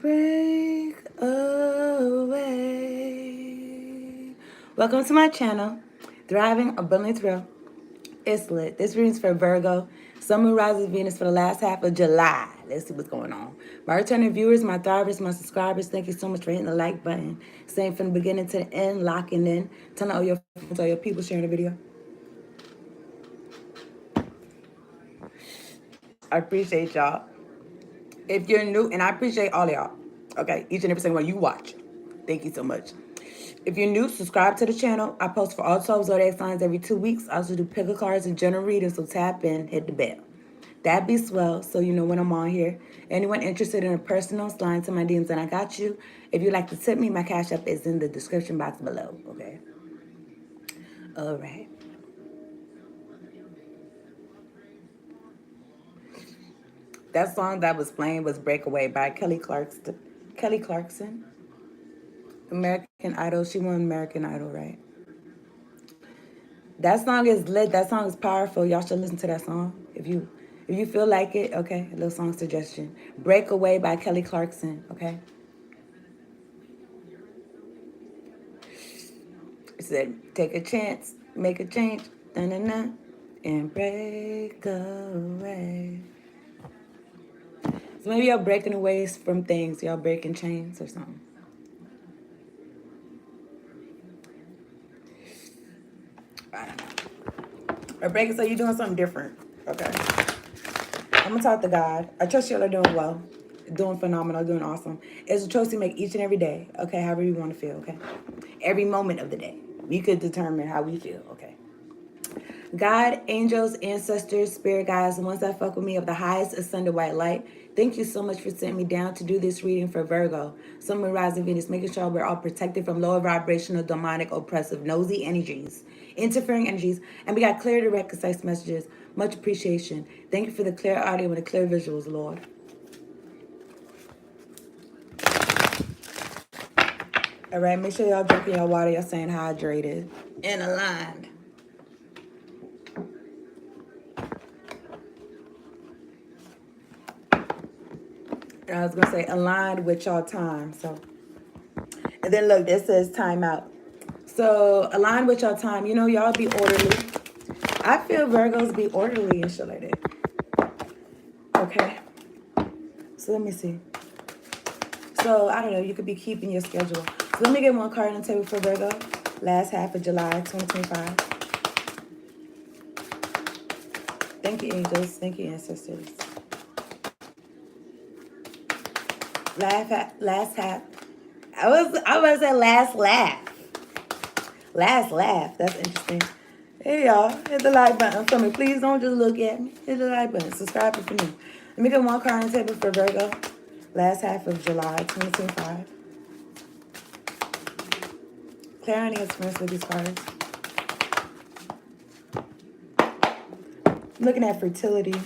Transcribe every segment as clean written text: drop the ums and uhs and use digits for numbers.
Break away. Welcome to my channel, Thriving Abundantly Thrill. It's lit. This reading's for Virgo. Sun, Moon, rises Venus for the last half of July. Let's see what's going on. My returning viewers, my thrivers, my subscribers, thank you so much for hitting the like button. Staying from the beginning to the end, locking in, telling all your friends, all your people, sharing the video. I appreciate y'all. If you're new, and I appreciate all of y'all, okay, each and every single one you watch. Thank you so much. If you're new, subscribe to the channel. I post for all 12 zodiac signs every 2 weeks. I also do picker cards and general readings, so tap in, hit the bell. That'd be swell, so you know when I'm on here. Anyone interested in a personal, slide to my DMs and I got you. If you'd like to tip me, my cash app is in the description box below, okay? All right. That song that was playing was Breakaway by Kelly Clarkson. American Idol. She won American Idol, right? That song is lit. That song is powerful. Y'all should listen to that song if you feel like it. Okay, a little song suggestion. Breakaway by Kelly Clarkson. Okay. It said, take a chance, make a change, na-na-na, and break away. So maybe y'all breaking away from things. Y'all breaking chains or something. I don't know. Or breaking, so you're doing something different. Okay. I'm gonna talk to God. I trust y'all are doing well, doing phenomenal, doing awesome. It's a choice you make each and every day. Okay, however you want to feel. Okay, every moment of the day, we could determine how we feel. Okay. God, angels, ancestors, spirit guides, the ones that fuck with me of the highest ascended white light. Thank you so much for sending me down to do this reading for Virgo. Sun, Moon, rising Venus, making sure we're all protected from lower vibrational, demonic, oppressive, nosy energies, interfering energies, and we got clear, direct, concise messages. Much appreciation. Thank you for the clear audio and the clear visuals, Lord. All right, make sure y'all drinking your water, y'all staying hydrated and aligned. I was gonna say aligned with y'all time. So, and then look, this says timeout. So aligned with y'all time. You know, y'all be orderly. I feel Virgos be orderly and shit like that. Okay. So let me see. So I don't know. You could be keeping your schedule. So let me get one card on the table for Virgo. Last half of July 2025. Thank you, angels. Thank you, ancestors. Last half. I was gonna say last laugh. Last laugh. That's interesting. Hey y'all, hit the like button for me. Please don't just look at me. Hit the like button. Subscribe if you're new. Let me get one card on the table for Virgo. Last half of July 2025. Clarity and experience with these cards. I'm looking at fertility.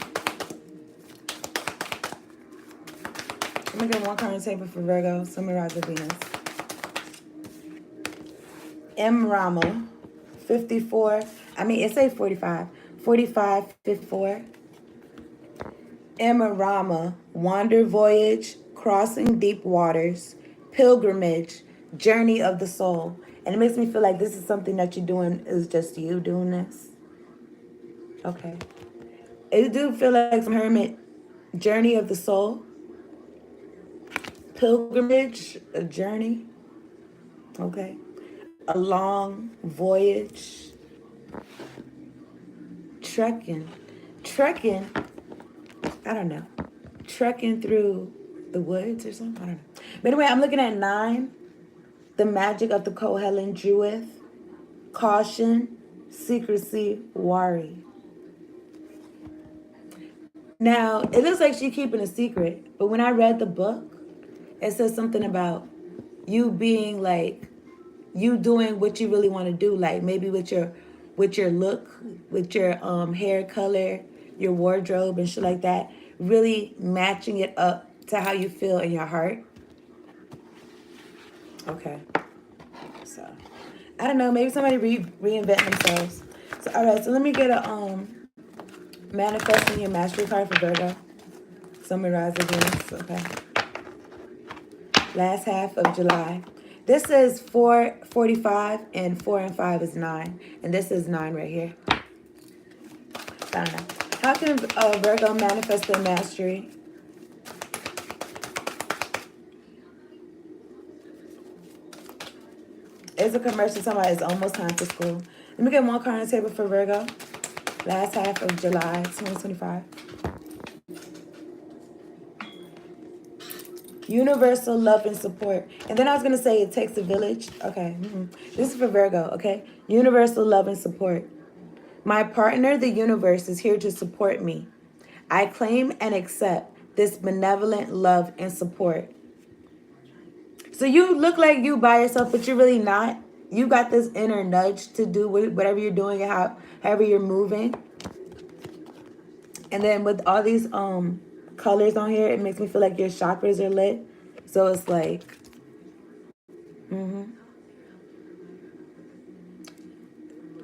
Let me get one card on the table for Virgo. Sun, Moon, rising Venus. M. Rama. 54. I mean, it says 45. 45, 54. Emma Rama, Wander Voyage, Crossing Deep Waters, Pilgrimage, Journey of the Soul. And it makes me feel like this is something that you're doing, is just you doing this. Okay. It do feel like some hermit, Journey of the Soul, Pilgrimage, a journey. Okay. A long voyage. Trekking. I don't know. Trekking through the woods or something. I don't know. But anyway, I'm looking at 9. The magic of the Kohelin Jeweth. Caution, secrecy, worry. Now, it looks like she's keeping a secret. But when I read the book, it says something about you being like, you doing what you really want to do. Like maybe with your look, with your hair color, your wardrobe and shit like that, really matching it up to how you feel in your heart. Okay. So, I don't know, maybe somebody reinvent themselves. So, all right, so let me get a manifesting your mastery card for Virgo. Sun, Moon, rising Venus, okay. Last half of July. This is 4:45 and 4 and 5 is 9. And this is 9 right here. How can Virgo manifest their mastery? It's a commercial talking about it's almost time for school. Let me get one card on the table for Virgo. Last half of July 2025. Universal love and support. And then I was going to say it takes a village. Okay. This is for Virgo, okay? Universal love and support. My partner, the universe, is here to support me. I claim and accept this benevolent love and support. So you look like you by yourself, but you're really not. You got this inner nudge to do whatever you're doing and however you're moving. And then with all these colors on here, it makes me feel like your chakras are lit. So it's like,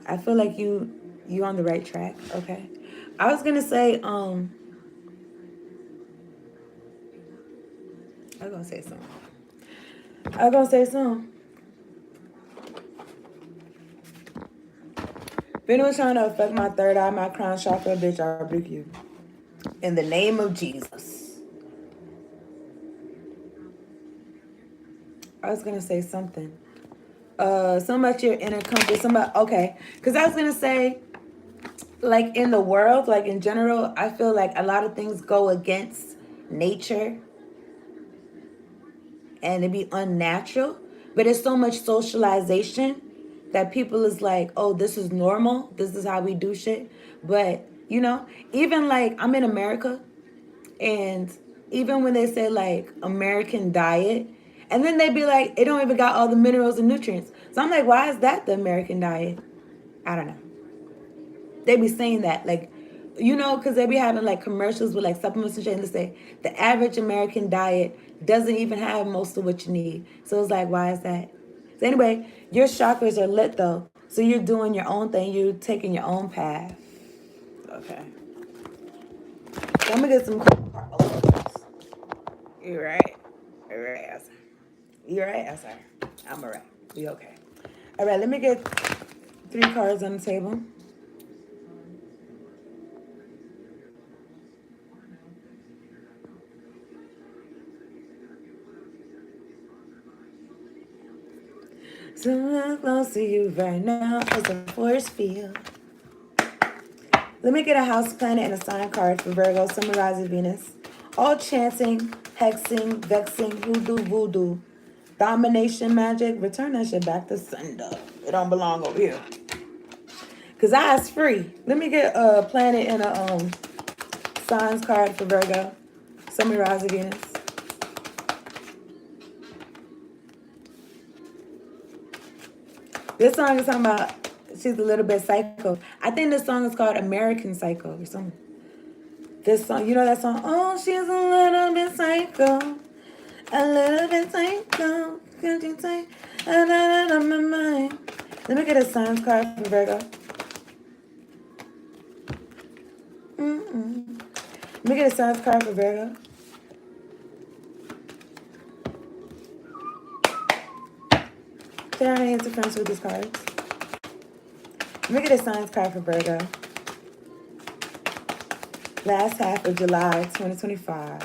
I feel like you on the right track. Okay. I was gonna say, I'm gonna say something. If anyone's trying to affect my third eye, my crown chakra, bitch, I rebuke you. In the name of Jesus. I was gonna say something. Something about your inner compass. Okay. Because I was gonna say, like in the world, like in general, I feel like a lot of things go against nature and it be unnatural. But it's so much socialization that people is like, oh, this is normal. This is how we do shit. But, even like I'm in America, and even when they say like American diet, and then they be like, it don't even got all the minerals and nutrients. So I'm like, why is that the American diet? I don't know. They be saying that, like, because they be having like commercials with like supplements and shit, and they say the average American diet doesn't even have most of what you need. So it's like, why is that? So anyway, your chakras are lit though. So you're doing your own thing. You're taking your own path. Okay. So I'm gonna get some cards. You're right. You're right, Esther. You're right, Esther. I'm all right. We okay. All right, let me get 3 cards on the table. So close to you right now as a force field. Let me get a house planet and a sign card for Virgo, Sun, Rising, Venus. All chanting, hexing, vexing, hoodoo, voodoo, domination, magic. Return that shit back to sender. It don't belong over here. Because I is free. Let me get a planet and a signs card for Virgo, Sun, Rising, Venus. This song is talking about she's a little bit psycho. I think this song is called American Psycho or something. This song, you know that song? Oh, she's a little bit psycho. A little bit psycho. Can't you say? Out of my mind. Let me get a signs card for Virgo. Let me get a signs card for Virgo. There are any interference with these cards. Let me get a signs card for Virgo. Last half of July 2025.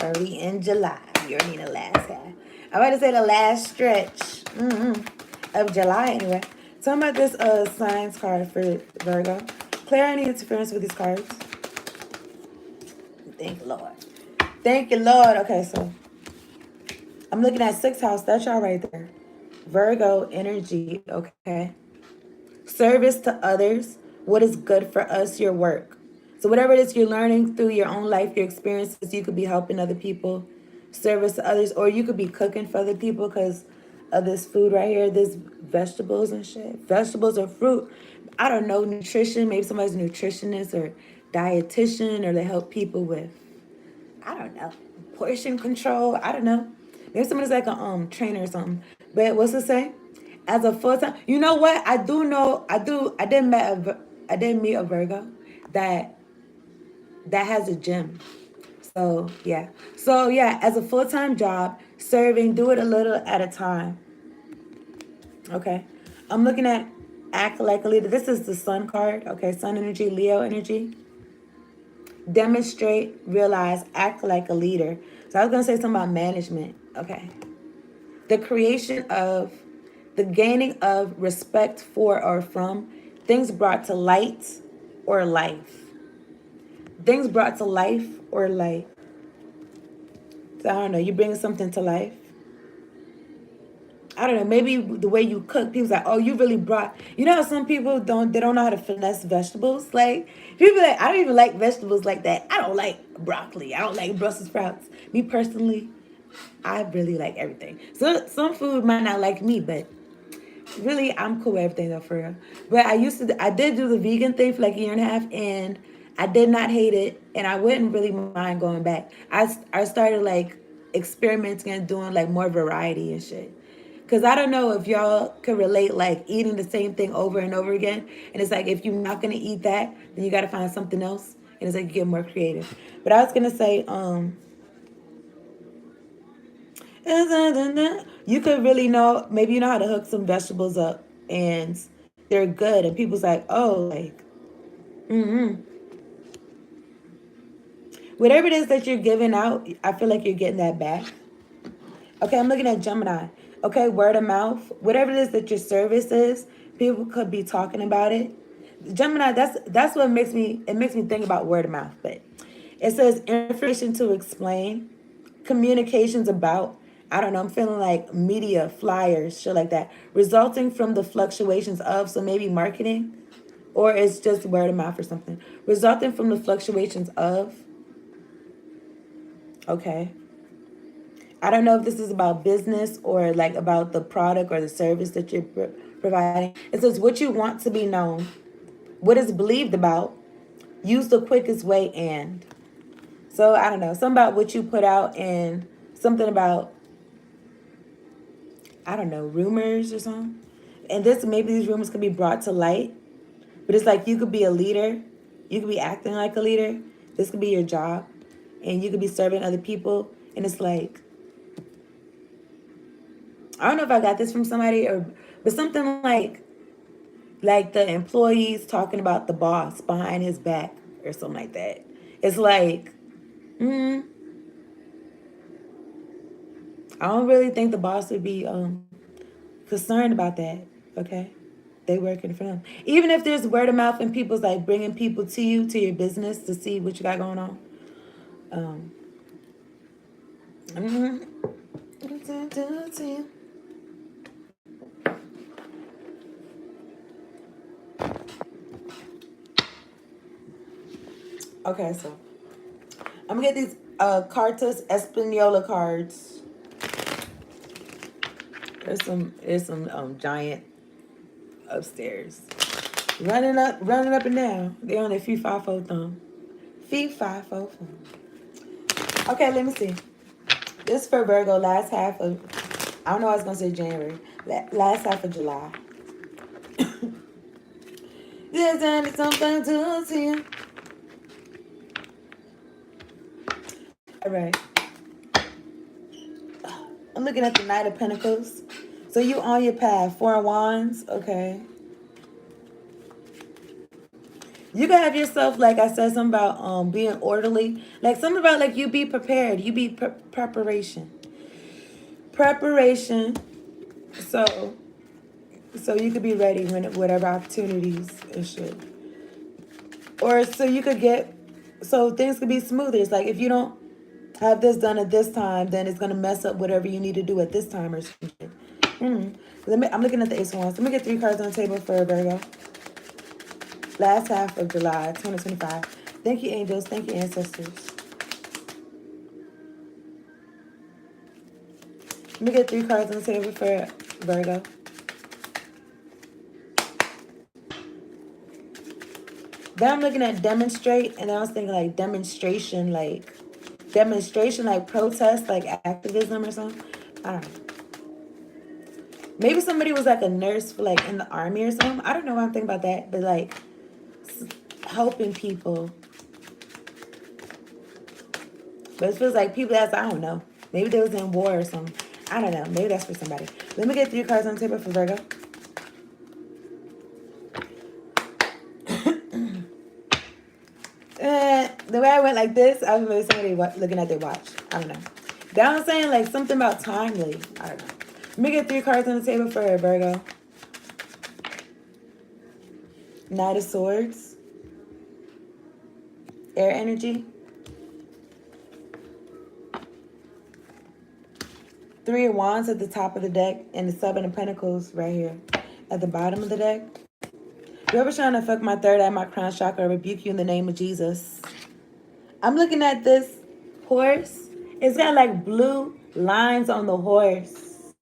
Early in July. You already need the last half. I'm about to say the last stretch of July anyway. Talking about this signs card for Virgo. Clear any interference with these cards. Thank you, Lord. Thank you, Lord. Okay, so I'm looking at 6th house. That's y'all right there. Virgo energy, okay? Service to others. What is good for us, your work. So whatever it is you're learning through your own life, your experiences, you could be helping other people. Service to others. Or you could be cooking for other people because of this food right here. This vegetables and shit. Vegetables or fruit. I don't know, nutrition. Maybe somebody's a nutritionist or dietitian, or they help people with, I don't know, portion control. I don't know. Maybe somebody's like a trainer or something. But what's it say? As a full-time, you know what? I do know. I didn't meet a Virgo that has a gym. So yeah. So yeah, as a full-time job, serving, do it a little at a time. Okay. I'm looking at act like a leader. This is the sun card. Okay, sun energy, Leo energy. Demonstrate, realize, act like a leader. So I was gonna say something about management. Okay. The creation of, the gaining of respect for or from things brought to light or life. Things brought to life or light. So I don't know, you bring something to life. I don't know, maybe the way you cook, people's like, oh, you really brought, you know how some people they don't know how to finesse vegetables? Like, people like, I don't even like vegetables like that. I don't like broccoli. I don't like Brussels sprouts. Me personally, I really like everything. So some food might not like me, but really, I'm cool with everything though, for real. But I did do the vegan thing for like a year and a half, and I did not hate it, and I wouldn't really mind going back. I started like experimenting and doing like more variety and shit. Cause I don't know if y'all could relate, like eating the same thing over and over again, and it's like if you're not gonna eat that, then you gotta find something else, and it's like you get more creative. But I was gonna say, you could really know, maybe you know how to hook some vegetables up and they're good, and people's like, oh, like, mm-hmm. Whatever it is that you're giving out, I feel like you're getting that back. Okay, I'm looking at Gemini. Okay, word of mouth, whatever it is that your service is, people could be talking about it. Gemini, that's what makes me think about word of mouth. But it says information to explain, communications about, I don't know, I'm feeling like media, flyers, shit like that, resulting from the fluctuations of, so maybe marketing, or it's just word of mouth or something, resulting from the fluctuations of, okay. I don't know if this is about business or like about the product or the service that you're providing. It says what you want to be known, what is believed about, use the quickest way, and. So I don't know, something about what you put out, and something about, I don't know, rumors or something. And this, maybe these rumors could be brought to light, but it's like you could be a leader, you could be acting like a leader. This could be your job, and you could be serving other people. And it's like, I don't know if I got this from somebody, or but something like the employees talking about the boss behind his back or something like that. It's like, I don't really think the boss would be concerned about that. Okay, they working for them. Even if there's word of mouth and people's like bringing people to you, to your business, to see what you got going on. Mm-hmm. Okay, so I'm gonna get these Cartas Espanola cards. There's some giant upstairs. Running up and down. They on their fee fi fo thumb. Fee fi fo thumb. Okay, let me see. This is for Virgo, last half of, I don't know, I was gonna say January. Last half of July. There's only something to see. Alright. I'm looking at the Knight of Pentacles. So you on your path. 4 of Wands. Okay. You can have yourself, like I said, something about being orderly. Like something about like you be prepared. You be preparation. Preparation. So you could be ready when whatever opportunities and shit. Or so you could get, so things could be smoother. It's like if you don't have this done at this time, then it's gonna mess up whatever you need to do at this time or something. I'm looking at the Ace of Wands. Let me get 3 cards on the table for Virgo. Last half of July 2025. Thank you, angels. Thank you, ancestors. Let me get 3 cards on the table for Virgo. Then I'm looking at demonstrate, and then I was thinking like demonstration, like protest, like activism or something. I don't know. Maybe somebody was like a nurse for like in the army or something. I don't know why I'm thinking about that, but like helping people. But it feels like people that's, I don't know. Maybe they was in war or something. I don't know. Maybe that's for somebody. Let me get 3 cards on the table for Virgo. The way I went like this, I was maybe somebody looking at their watch. I don't know. That was saying like something about timely. I don't know. Let me get 3 cards on the table for Virgo. Knight of Swords. Air energy. 3 of Wands at the top of the deck. And the 7 of Pentacles right here at the bottom of the deck. Whoever's trying to fuck my third eye, my crown chakra, I rebuke you in the name of Jesus. I'm looking at this horse. It's got like blue lines on the horse.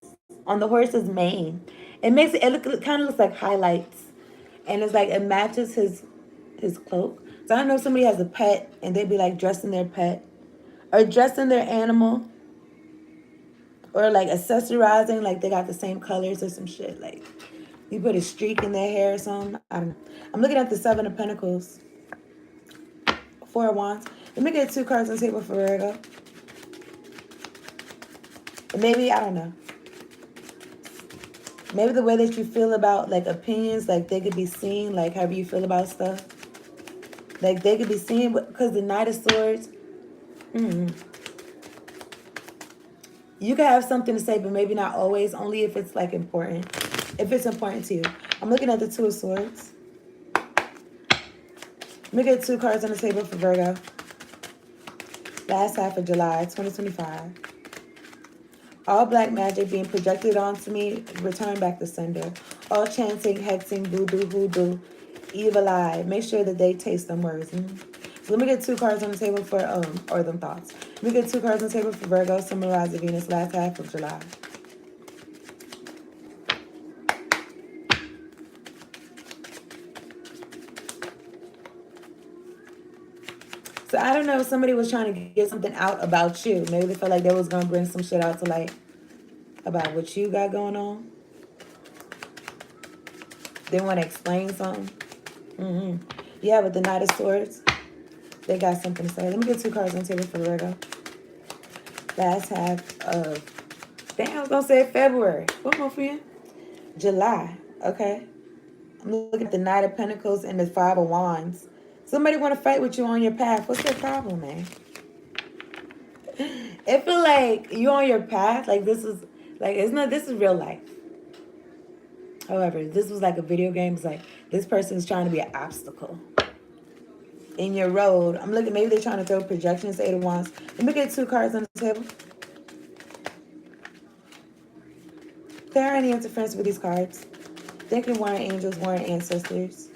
On the horse's mane. It makes it kind of looks like highlights. And it's like it matches his cloak. So I don't know if somebody has a pet and they'd be like dressing their pet. Or dressing their animal. Or like accessorizing like they got the same colors or some shit. Like you put a streak in their hair or something. I don't know. I'm looking at the 7 of Pentacles. 4 of Wands. Let me get 2 cards on the table for Virgo. Maybe, I don't know. Maybe the way that you feel about like opinions, like they could be seen, like however you feel about stuff. Like they could be seen because the Knight of Swords. You could have something to say, but maybe not always, only if it's like important. If it's important to you. I'm looking at the 2 of Swords. Let me get 2 cards on the table for Virgo. Last half of July, 2025. All black magic being projected onto me, return back to sender. All chanting, hexing, voodoo, hoodoo, evil eye. Make sure that they taste them words. So let me get 2 cards on the table for, or them thoughts. Let me get 2 cards on the table for Virgo, symbolize Venus, last half of July. So I don't know if somebody was trying to get something out about you. Maybe they felt like they was going to bring some shit out to light about what you got going on. They want to explain something. Yeah, with the Knight of Swords, they got something to say. Let me get 2 cards on the table for Virgo. Last half of, damn, I was going to say February. What more for you? July, okay. I'm looking at the Knight of Pentacles and the 5 of Wands. Somebody want to fight with you on your path. What's their problem, man? It feel like you on your path. Like this is like this is real life. However, this was like a video game. It's like this person is trying to be an obstacle in your road. I'm looking. Maybe they're trying to throw projections. 8 of Wands. Let me get 2 cards on the table. There are any interference with these cards. Thinking warring angels, warring ancestors.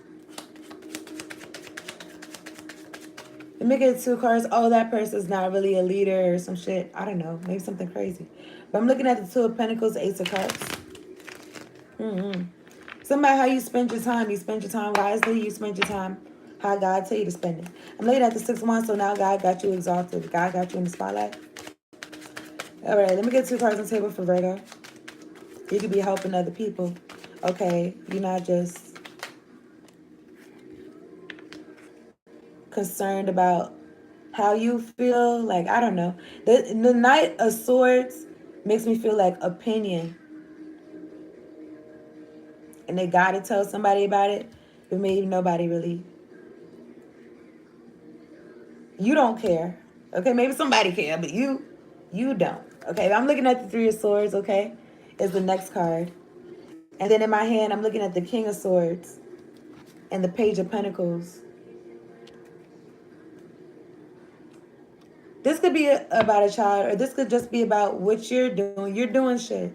Let me get 2 cards. Oh, that person's not really a leader or some shit. I don't know. Maybe something crazy. But I'm looking at the 2 of Pentacles, Ace of Cups. Something about how you spend your time. You spend your time wisely. You spend your time how God tell you to spend it. I'm looking at the 6 of Wands, so now God got you exalted. God got you in the spotlight. All right, let me get 2 cards on the table for Virgo. You could be helping other people. Okay, you're not just concerned about how you feel. Like, I don't know. The Knight of Swords makes me feel like opinion. And they got to tell somebody about it. But maybe nobody really. You don't care. Okay, maybe somebody care, but you don't. Okay, I'm looking at the 3 of Swords, okay? Is the next card. And then in my hand, I'm looking at the King of Swords and the Page of Pentacles. This could be about a child, or this could just be about what you're doing. You're doing shit.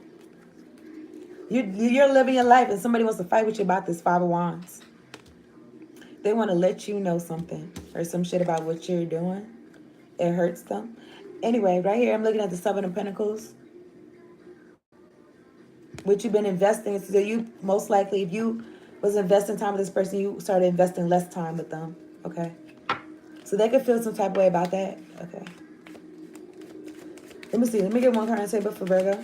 You're living your life, and somebody wants to fight with you about this 5 of Wands. They want to let you know something or some shit about what you're doing. It hurts them. Anyway, right here, I'm looking at the 7 of Pentacles. What you've been investing. So you, most likely, if you was investing time with this person, you started investing less time with them. Okay. So they could feel some type of way about that. Okay. Let me see. Let me get 1 card on the table for Virgo.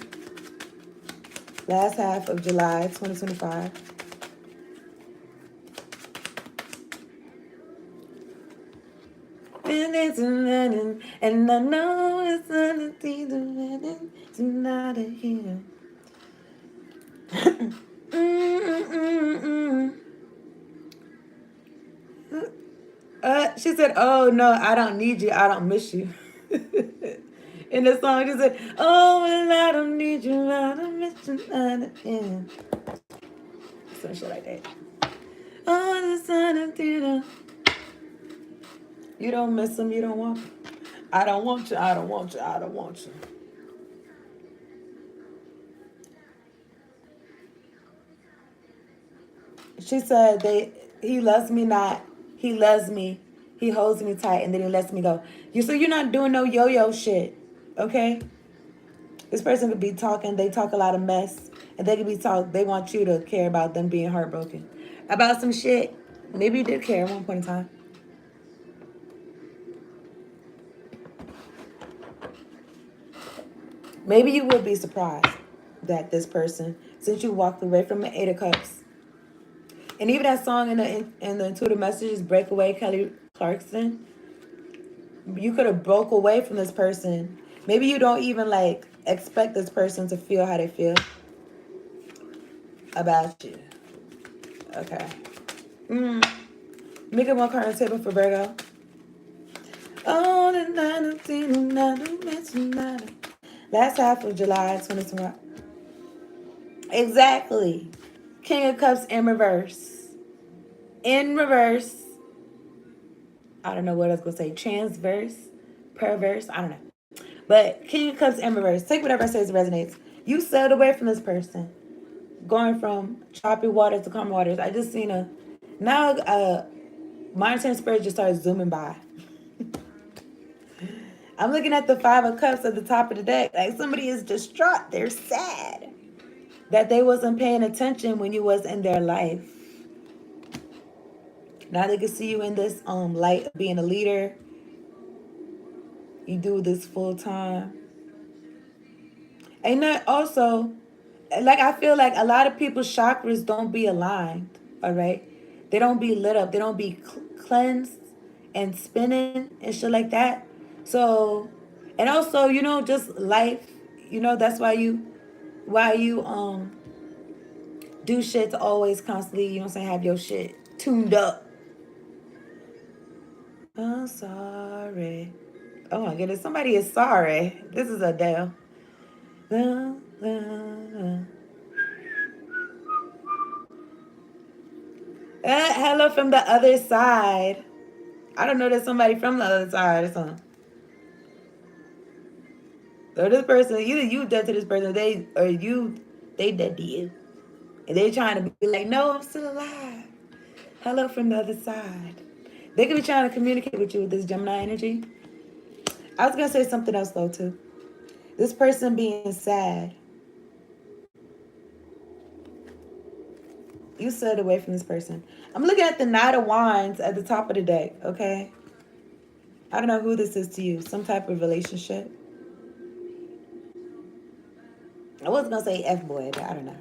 Last half of July, 2025. And And I know it's not here. She said, oh no, I don't need you, I don't miss you. In the song, she said, oh, and I don't need you, I don't miss you. Yeah. Some shit like that. Oh, the sun of dinner. You don't miss him, you don't want him. I don't want you, I don't want you, I don't want you. She said he loves me not. He loves me. He holds me tight and then he lets me go. So you're not doing no yo-yo shit. Okay? This person could be talking, they talk a lot of mess. And they could be they want you to care about them being heartbroken. About some shit. Maybe you did care at one point in time. Maybe you would be surprised that this person, since you walked away from the Eight of Cups, and even that song in the Intuitive Messages, Breakaway, Kelly Clarkson, you could have broke away from this person. Maybe you don't even like expect this person to feel how they feel about you. Okay. Make it one card on the table for Virgo. Oh, last half of July 2021. Exactly. King of Cups in reverse. In reverse. I don't know what I was going to say. Transverse. Perverse. I don't know. But King of Cups in reverse. Take whatever I say as resonates. You sailed away from this person. Going from choppy water to calm waters. I just seen now monetary spirit just started zooming by. I'm looking at the Five of Cups at the top of the deck. Like somebody is distraught. They're sad that they wasn't paying attention when you was in their life. Now they can see you in this light of being a leader. You do this full time. And that also, like I feel like a lot of people's chakras don't be aligned. All right, they don't be lit up. They don't be cleansed and spinning and shit like that. So, and also, just life. That's why you do shit to always constantly, have your shit tuned up. I'm sorry. Oh my goodness, somebody is sorry. This is Adele. Hello from the other side. I don't know, there's somebody from the other side or something. So this person, either you dead to this person, they dead to you. And they're trying to be like, no, I'm still alive. Hello from the other side. They could be trying to communicate with you with this Gemini energy. I was going to say something else though too. This person being sad. You said away from this person. I'm looking at the Knight of Wands at the top of the deck, okay? I don't know who this is to you. Some type of relationship. I wasn't going to say F-boy, but I don't know.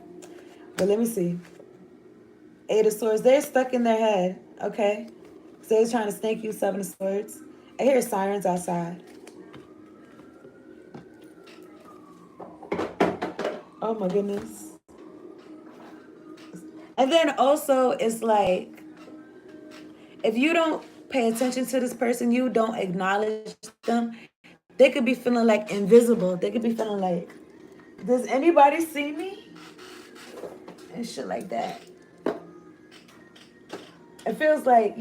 But let me see. Eight of Swords. They're stuck in their head, okay? So they're trying to snake you, Seven of Swords. I hear sirens outside. Oh my goodness. And then also it's like, if you don't pay attention to this person, you don't acknowledge them, they could be feeling like invisible. They could be feeling like, does anybody see me? And shit like that. It feels like,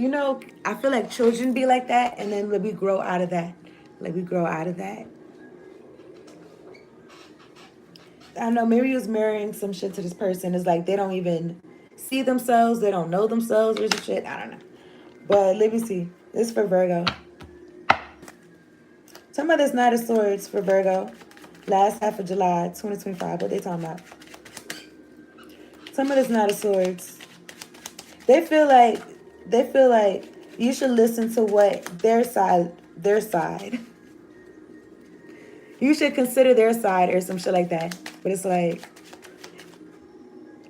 I feel like children be like that, and then we grow out of that. Like we grow out of that. I don't know, maybe he was mirroring some shit to this person. It's like they don't even see themselves. They don't know themselves or some shit. I don't know. But let me see. This is for Virgo. Some of this Knight of Swords for Virgo. Last half of July 2025. What they talking about? Some of this Knight of Swords. They feel like you should listen to what their side. You should consider their side or some shit like that. But it's like,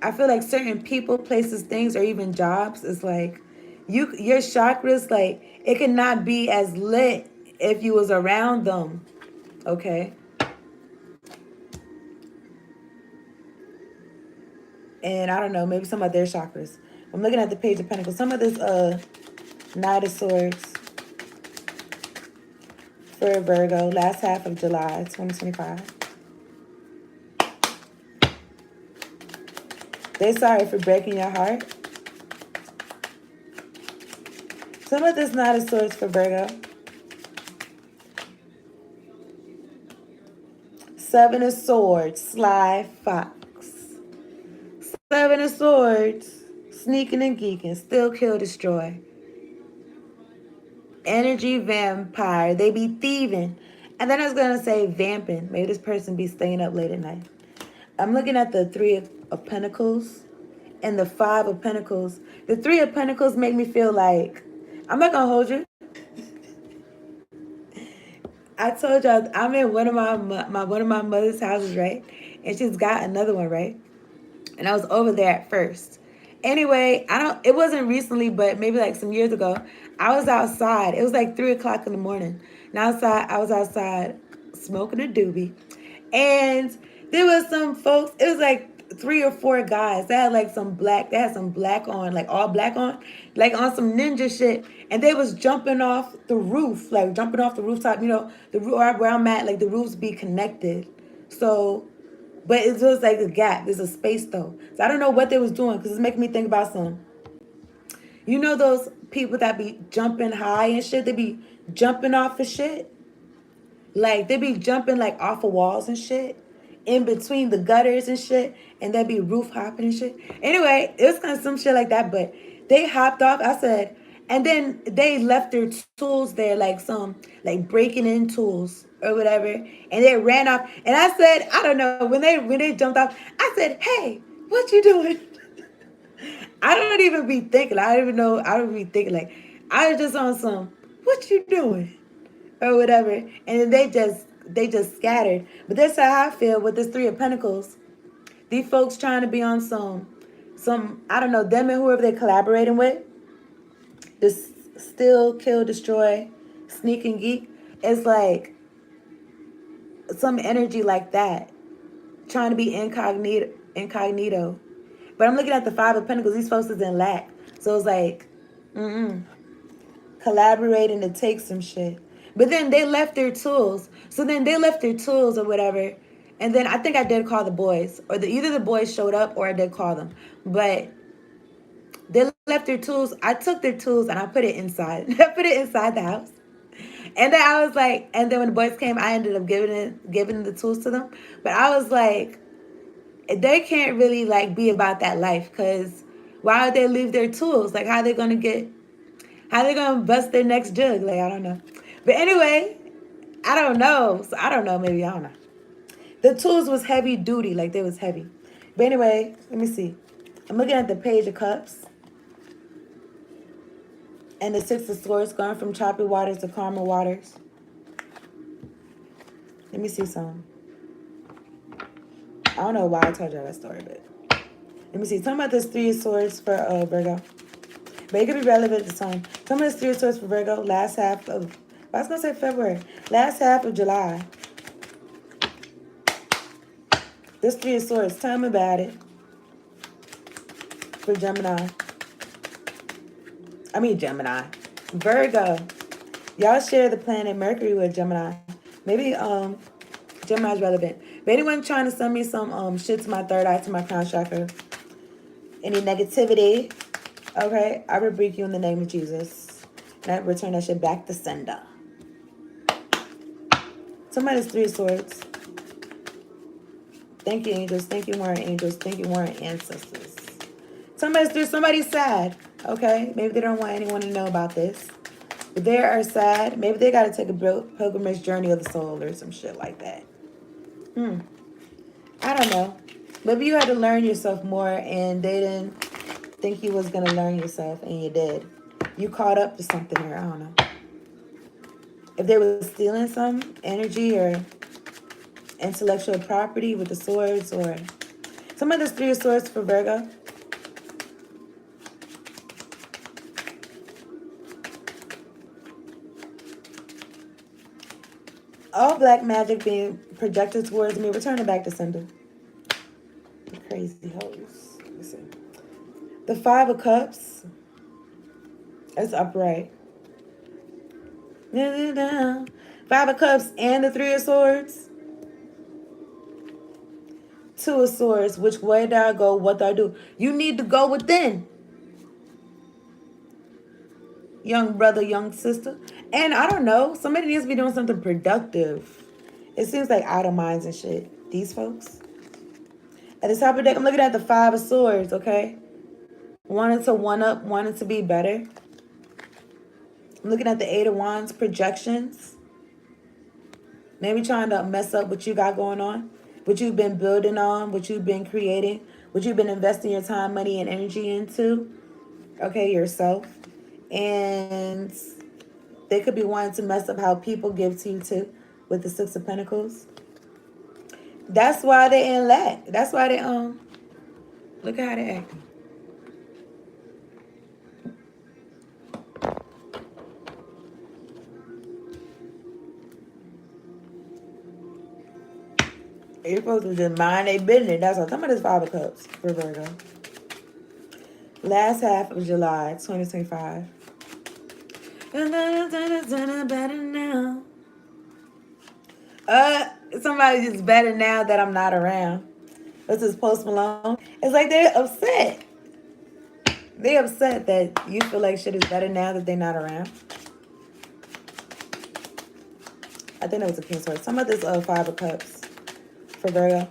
I feel like certain people, places, things, or even jobs, it's like your chakras, like, it cannot be as lit if you was around them, okay? And I don't know, maybe some of their chakras. I'm looking at the Page of Pentacles. Some of this Knight of Swords for Virgo, last half of July 2025. They're sorry for breaking your heart. Some of this Knight of Swords for Virgo. Seven of Swords, Sly Fox. Seven of Swords, sneaking and geeking, still kill, destroy. Energy vampire, they be thieving. And then I was going to say vamping. Maybe this person be staying up late at night. I'm looking at the Three of Pentacles and the Five of Pentacles. The Three of Pentacles make me feel like, I'm not going to hold you. I told y'all I'm in one of my mother's houses, right? And she's got another one, right? And I was over there at first. Anyway, it wasn't recently, but maybe like some years ago, I was outside. It was like 3 o'clock in the morning. And I was outside smoking a doobie. And there was some folks, it was like 3 or 4 guys. They had some black on, like all black on, like on some ninja shit. And they was jumping off the roof, like jumping off the rooftop, the roof where I'm at, like the roofs be connected. So, but it was like a gap. There's a space though. So I don't know what they was doing because it's making me think about those people that be jumping high and shit. They be jumping off of shit. Like they be jumping like off of walls and shit. In between the gutters and shit. And they be roof hopping and shit. Anyway, it was kind of some shit like that. But they hopped off. I said, and then they left their tools there, like some breaking in tools or whatever, and they ran off. And I said, I don't know, when they jumped off, I said, hey, what you doing? I don't even be thinking. I don't even know. I don't be thinking like I was just on some, what you doing, or whatever. And then they just scattered. But that's how I feel with this Three of Pentacles. These folks trying to be on some I don't know, them and whoever they're collaborating with. This steal, kill, destroy, sneak and geek. It's like some energy like that. Trying to be incognito. But I'm looking at the Five of Pentacles. These folks is in lack. So it's like, collaborating to take some shit. But then they left their tools. So then they left their tools or whatever. And then I think I did call the boys. Or either the boys showed up or I did call them. But they left their tools. I took their tools and I put it inside. I put it inside the house. And then I was like, and then when the boys came, I ended up giving the tools to them. But I was like, they can't really like be about that life, because why would they leave their tools? Like how they gonna bust their next jug? Like I don't know. But anyway, I don't know. So I don't know, maybe I don't know. The tools was heavy duty, like they was heavy. But anyway, let me see. I'm looking at the Page of Cups. And the Six of Swords, going from choppy waters to calmer waters. Let me see some. I don't know why I told y'all that story, but let me see. Talking about this Three of Swords for Virgo. But it could be relevant to some. Talking about this Three of Swords for Virgo, last half of, I was going to say February. Last half of July. This Three of Swords, tell me about it. For Gemini. Virgo. Y'all share the planet Mercury with Gemini. Maybe Gemini's relevant. But anyone trying to send me some shit to my third eye, to my crown chakra, any negativity, okay, I rebuke you in the name of Jesus. And I return that shit back to sender. Somebody's Three of Swords. Thank you, angels. Thank you, warring angels. Thank you, warring ancestors. Somebody's sad. Okay, maybe they don't want anyone to know about this. But they are sad. Maybe they got to take a pilgrimage journey of the soul or some shit like that. I don't know. Maybe you had to learn yourself more and they didn't think you was going to learn yourself and you did. You caught up to something here. I don't know. If they were stealing some energy or intellectual property with the swords, or some of this Three of Swords for Virgo. All black magic being projected towards me. Return it back to sender. Crazy hoes. Listen. The Five of Cups is upright. Five of Cups and the Three of Swords. Two of Swords. Which way do I go? What do I do? You need to go within. Young brother, young sister. And I don't know. Somebody needs to be doing something productive. It seems like out of minds and shit. These folks. At the top of the deck, I'm looking at the Five of Swords, okay? Wanted to one up, wanted to be better. I'm looking at the Eight of Wands projections. Maybe trying to mess up what you got going on, what you've been building on, what you've been creating, what you've been investing your time, money, and energy into. Okay, yourself. And they could be wanting to mess up how people give to you too with the Six of Pentacles. That's why they in lack. That's why they look at how they acting. You're supposed to just mind their business. That's all. Some of this Five of Cups for Virgo. Last half of July 2025. Better now. Somebody just better now that I'm not around. This is Post Malone. It's like they're upset. They're upset that you feel like shit is better now that they're not around. I think that was a King Sword. Some of this Five of Cups for Virgo.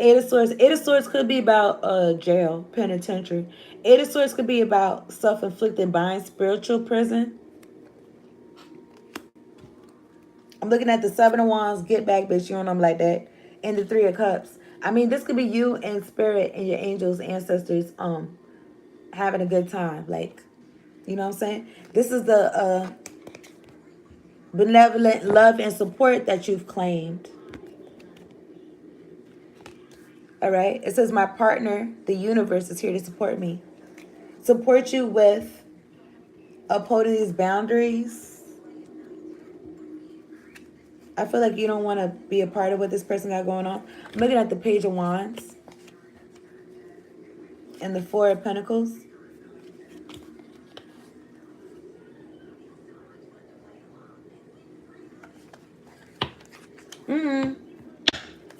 Eight of Swords. Eight of Swords could be about jail, penitentiary. Eight of Swords could be about self-inflicted bind, spiritual prison. I'm looking at the Seven of Wands. Get back, bitch. You don't know them like that. And the Three of Cups. I mean, this could be you and spirit and your angels, ancestors, having a good time. Like, you know what I'm saying? This is the benevolent love and support that you've claimed. All right. It says my partner, the universe, is here to support me. Support you with upholding these boundaries. I feel like you don't want to be a part of what this person got going on. I'm looking at the Page of Wands and the Four of Pentacles.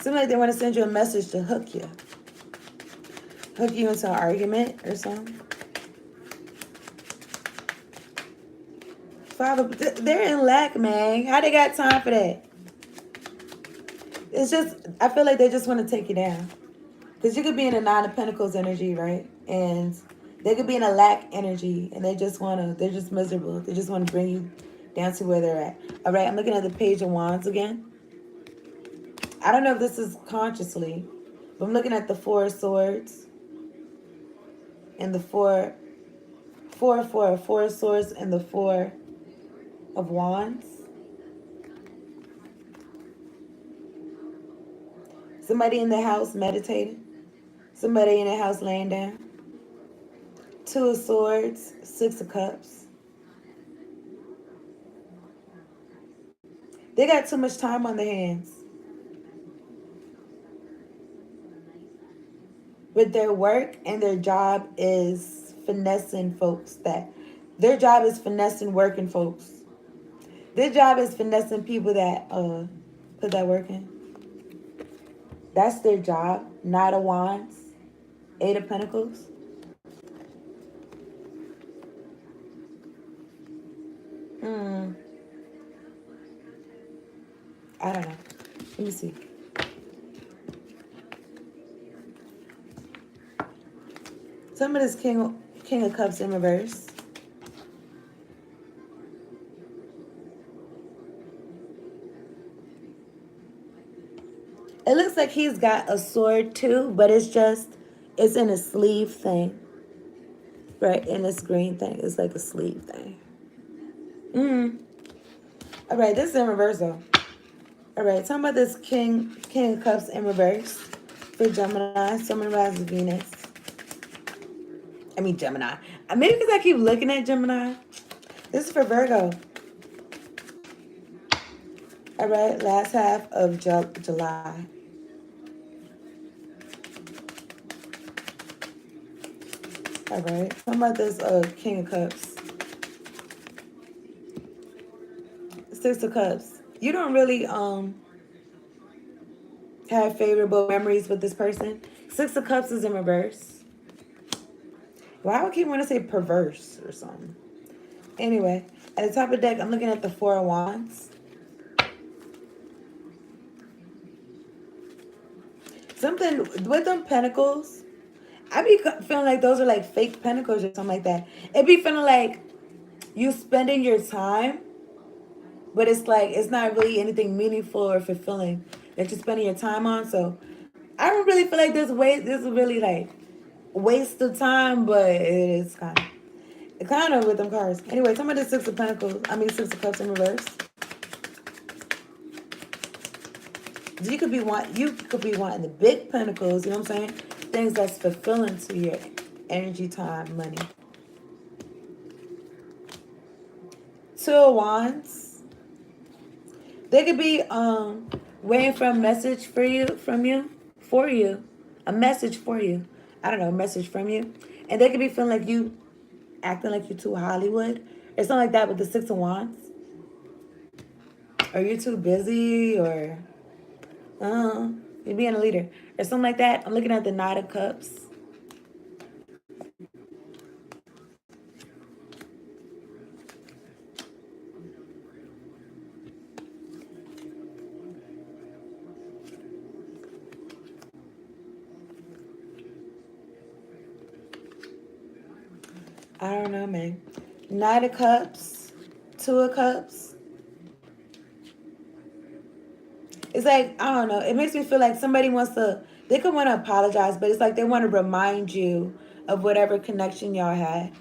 Seems like they want to send you a message to hook you. Hook you into an argument or something. They're in lack, man. How they got time for that? It's just, I feel like they just want to take you down. Because you could be in a Nine of Pentacles energy, right? And they could be in a lack energy. And they're just miserable. They just want to bring you down to where they're at. All right, I'm looking at the Page of Wands again. I don't know if this is consciously, but I'm looking at the Four of Swords and the Four of Swords and the Four of Wands. Somebody in the house meditating. Somebody in the house laying down. Two of Swords, Six of Cups. They got too much time on their hands. With their work and their job is finessing folks. Their job is finessing working folks. Their job is finessing people that put that work in. That's their job. Knight of Wands, Eight of Pentacles. I don't know. Let me see. Some of this King of Cups in reverse. It looks like he's got a sword too, but it's in a sleeve thing. Right, in this green thing. It's like a sleeve thing. All right, this is in reverse though. All right, talking about this King of Cups in reverse for Gemini. Gemini, Venus. Gemini. Maybe because I keep looking at Gemini. This is for Virgo. All right, last half of July. All right, how about this King of Cups? Six of Cups. You don't really have favorable memories with this person. Six of Cups is in reverse. Why would I keep wanting to say perverse or something? Anyway, at the top of the deck, I'm looking at the Four of Wands. Something with them pentacles, I be feeling like those are like fake pentacles or something like that. It be feeling like you spending your time, but it's like it's not really anything meaningful or fulfilling that you're spending your time on. So I don't really feel like this is really like waste of time, but it is kind of with them cards. Anyway, some of the Six of Pentacles, Six of Cups in reverse. You could be wanting the big pentacles, you know what I'm saying? Things that's fulfilling to your energy, time, money. Two of Wands. They could be waiting for a message from you. A message for you. I don't know, a message from you. And they could be feeling like you acting like you're too Hollywood or something like that with the Six of Wands. Or you're too busy, or you're being a leader or something like that. I'm looking at the Knight of Cups. I don't know, man. Knight of Cups, Two of Cups. It's like, I don't know. It makes me feel like they could want to apologize, but it's like they want to remind you of whatever connection y'all had.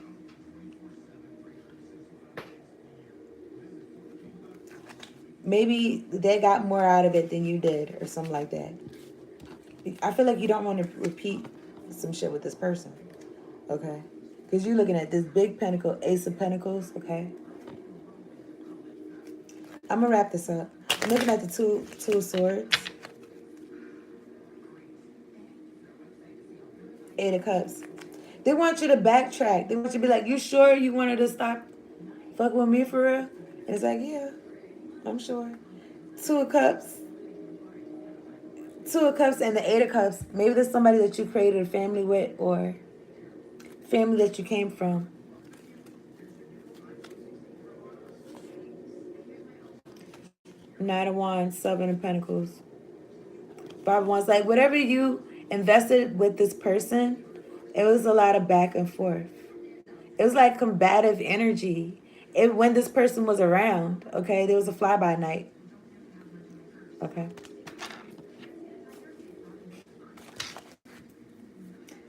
Maybe they got more out of it than you did or something like that. I feel like you don't want to repeat some shit with this person, okay? Because you're looking at this big pentacle, Ace of Pentacles, okay? I'm going to wrap this up. I'm looking at the two of Swords. Eight of Cups. They want you to backtrack. They want you to be like, you sure you wanted to stop fucking with me for real? And it's like, yeah, I'm sure. Two of Cups. Two of Cups and the Eight of Cups. Maybe there's somebody that you created a family with or family that you came from. Knight of Wands, Seven of Pentacles. Five of Wands. Like, whatever you invested with this person, it was a lot of back and forth. It was like combative energy. When this person was around, okay? There was a fly-by night. Okay.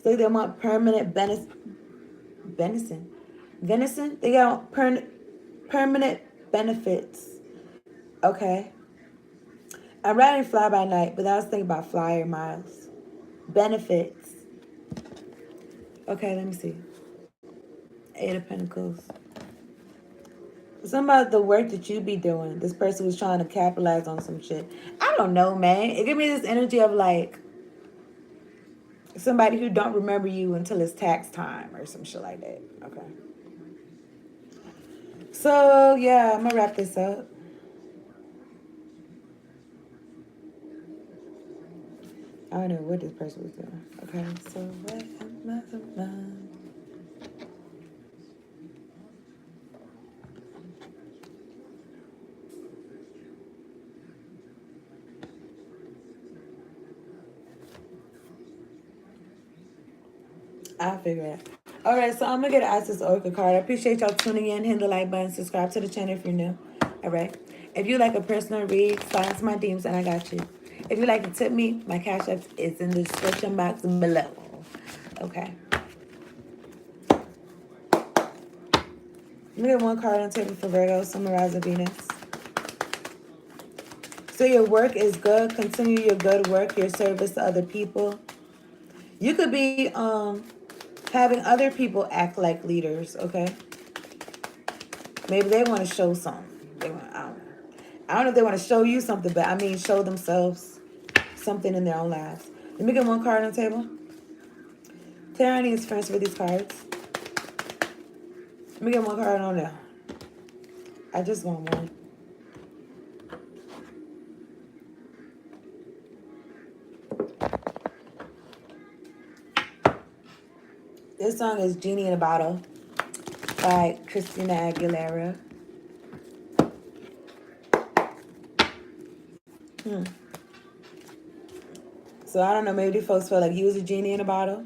So they want permanent venison. They got permanent benefits. Okay. I'm writing fly by night, but I was thinking about flyer miles. Benefits. Okay, let me see. Eight of Pentacles. Something about the work that you be doing. This person was trying to capitalize on some shit. I don't know, man. It gave me this energy of like somebody who don't remember you until it's tax time or some shit like that. Okay. So, yeah, I'm going to wrap this up. I don't know what this person was doing. Okay, so what am I'll figure it out. All right, so I'm going to get an Access Oracle card. I appreciate y'all tuning in. Hit the like button. Subscribe to the channel if you're new. All right. If you like a personal read, silence my DMs and I got you. If you like to tip me, my Cash App is in the description box below. Okay. Let me get one card on the table for Virgo. Summarize of Venus. So your work is good. Continue your good work, your service to other people. You could be Having other people act like leaders, okay? Maybe they want to show something. I don't know if they want to show you something, but I mean show themselves something in their own lives. Let me get one card on the table. Tara needs friends with these cards. Let me get one card on there. I just want one. This song is Genie in a Bottle by Christina Aguilera. So I don't know, maybe folks feel like you was a genie in a bottle.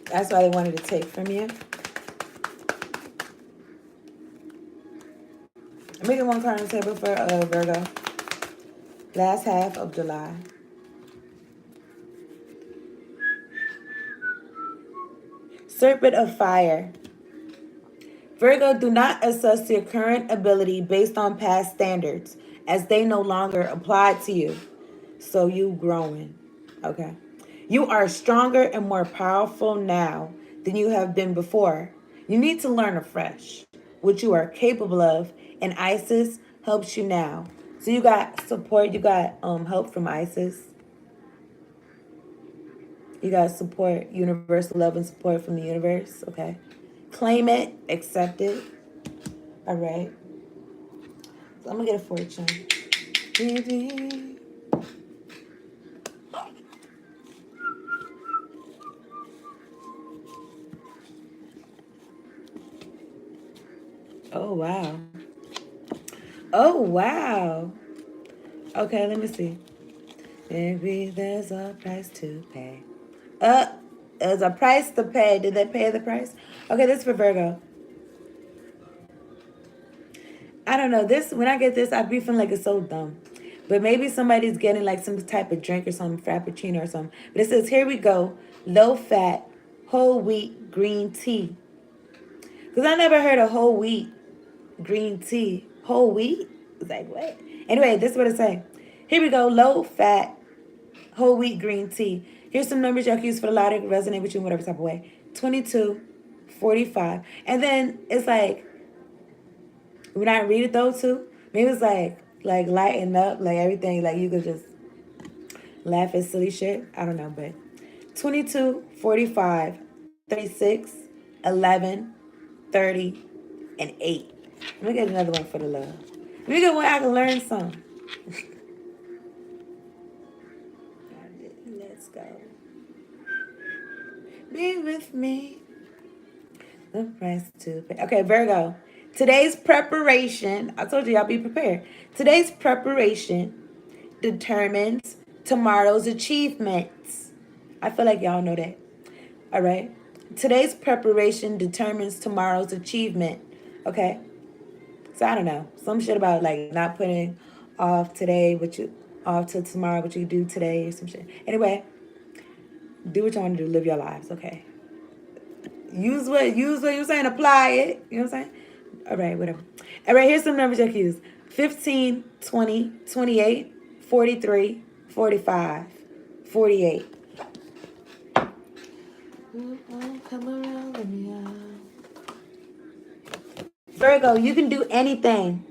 That's why they wanted to take from you. I'm making one card on the table for Virgo. Last half of July. Serpent of Fire. Virgo, do not assess your current ability based on past standards, as they no longer apply to you. So you growing. Okay. You are stronger and more powerful now than you have been before. You need to learn afresh what you are capable of, and Isis helps you now. So you got support, you got help from Isis. You got support, universal love and support from the universe, okay? Claim it, accept it. All right. So I'm going to get a fortune. Oh, wow. Oh, wow. Okay, let me see. Maybe there's a price to pay. There's a price to pay. Did they pay the price? Okay, this is for Virgo. I don't know. This, when I get this, I be feeling like it's so dumb. But maybe somebody's getting like some type of drink or something, frappuccino or something. But it says, here we go, low fat, whole wheat green tea. Because I never heard of whole wheat green tea. Whole wheat? It's like, what? Anyway, this is what it's saying. Here we go, low fat, whole wheat green tea. Here's some numbers y'all can use for the lottery, resonate with you in whatever type of way. 22, 45. And then it's like, when I read it though too, maybe it's like lighten up, like everything, like you could just laugh at silly shit. I don't know, but 22, 45, 36, 11, 30, and 8. Let me get another one for the love. Let me get one I can learn some. Let's go. Be with me. The price to pay. Okay, Virgo. Today's preparation, I told you y'all be prepared. Today's preparation determines tomorrow's achievements. I feel like y'all know that. All right. Today's preparation determines tomorrow's achievement. Okay. So I don't know. Some shit about like not putting off today, off till tomorrow, what you do today or some shit. Anyway, do what you want to do. Live your lives. Okay. Use what you're saying. Apply it. You know what I'm saying? All right, whatever. All right, here's some numbers you can use. 15, 20, 28, 43, 45, 48. Virgo, you can do anything.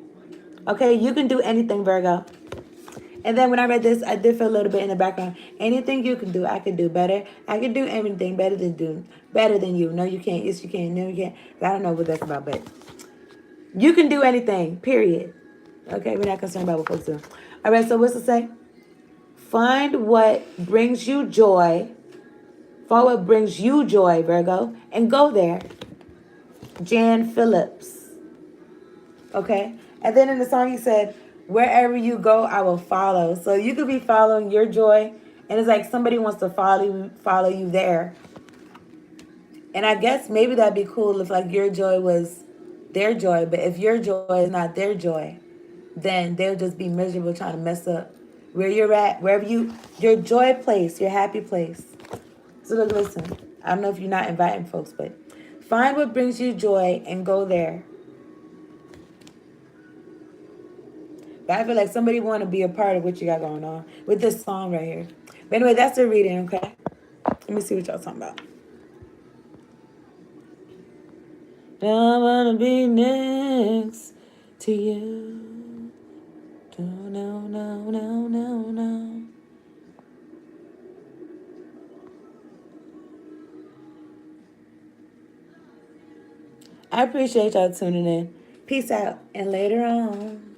Okay, you can do anything, Virgo. And then when I read this, I did feel a little bit in the background. Anything you can do, I can do better. I can do everything better than you. No, you can't. Yes, you can. No, you can't. I don't know what that's about, but you can do anything, period. Okay, we're not concerned about what folks do. All right, so what's it say? Find what brings you joy. Find what brings you joy, Virgo, and go there. Jan Phillips. Okay? And then in the song he said, wherever you go, I will follow. So you could be following your joy, and it's like somebody wants to follow you there. And I guess maybe that'd be cool if like your joy was their joy, but if your joy is not their joy, then they'll just be miserable trying to mess up where you're at, wherever your joy place, your happy place. So look, listen, I don't know if you're not inviting folks, but find what brings you joy and go there. But I feel like somebody want to be a part of what you got going on with this song right here. But anyway, that's the reading, okay? Let me see what y'all talking about. I wanna be next to you. No, no, no, no, no. I appreciate y'all tuning in. Peace out. And later on.